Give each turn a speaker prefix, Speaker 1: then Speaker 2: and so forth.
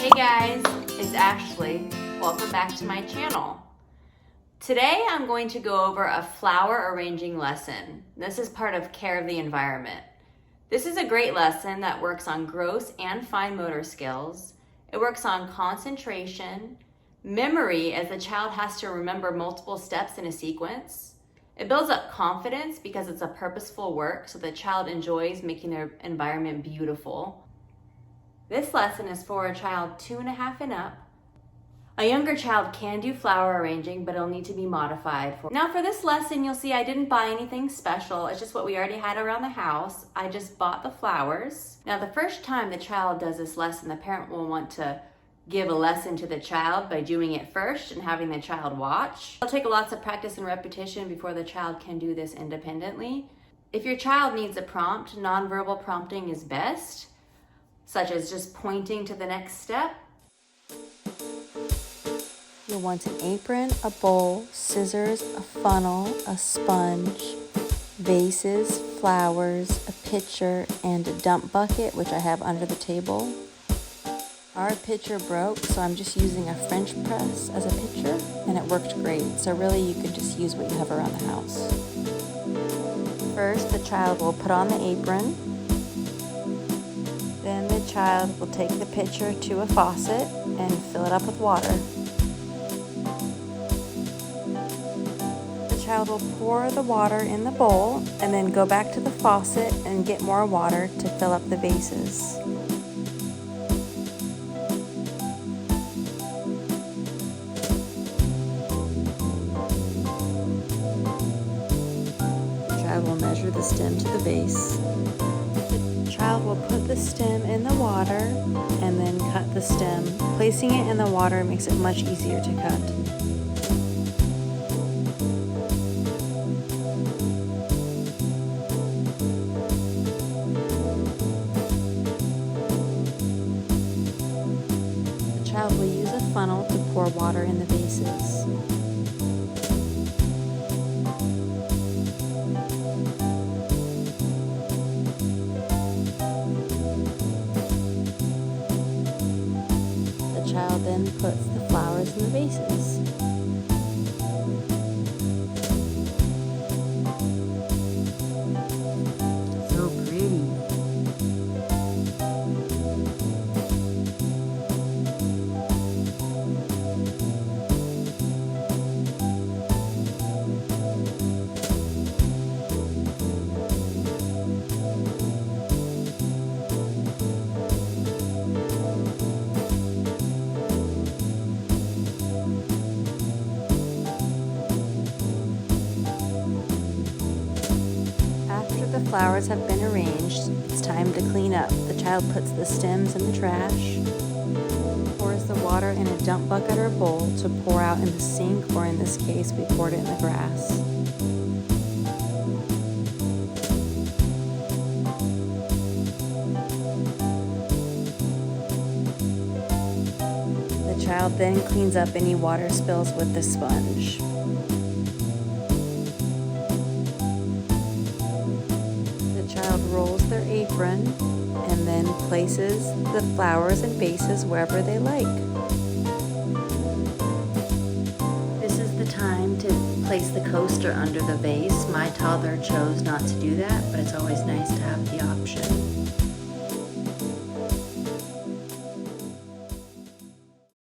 Speaker 1: Hey guys, it's Ashley. Welcome back to my channel. Today I'm going to go over a flower arranging lesson. This is part of Care of the Environment. This is a great lesson that works on gross and fine motor skills. It works on concentration, memory as the child has to remember multiple steps in a sequence. It builds up confidence because it's a purposeful work so the child enjoys making their environment beautiful. This lesson is for a child 2.5 and up. A younger child can do flower arranging, but it'll need to be modified. Now for this lesson, you'll see I didn't buy anything special. It's just what we already had around the house. I just bought the flowers. Now the first time the child does this lesson, the parent will want to give a lesson to the child by doing it first and having the child watch. It'll take lots of practice and repetition before the child can do this independently. If your child needs a prompt, nonverbal prompting is best, such as just pointing to the next step.
Speaker 2: You'll want an apron, a bowl, scissors, a funnel, a sponge, vases, flowers, a pitcher, and a dump bucket, which I have under the table. Our pitcher broke, so I'm just using a French press as a pitcher, and it worked great. So really you can just use what you have around the house. First, the child will put on the apron. Then the child will take the pitcher to a faucet and fill it up with water. The child will pour the water in the bowl and then go back to the faucet and get more water to fill up the vases. The child will measure the stem to the vase. The child will put the stem in the water and then cut the stem. Placing it in the water makes it much easier to cut. The child will use a funnel to pour water in the vases. The child then puts the flowers in the vases. So pretty. The flowers have been arranged. It's time to clean up. The child puts the stems in the trash, pours the water in a dump bucket or bowl to pour out in the sink, or in this case, we poured it in the grass. The child then cleans up any water spills with the sponge. Child rolls their apron and then places the flowers and vases wherever they like. This is the time to place the coaster under the vase. My toddler chose not to do that, but it's always nice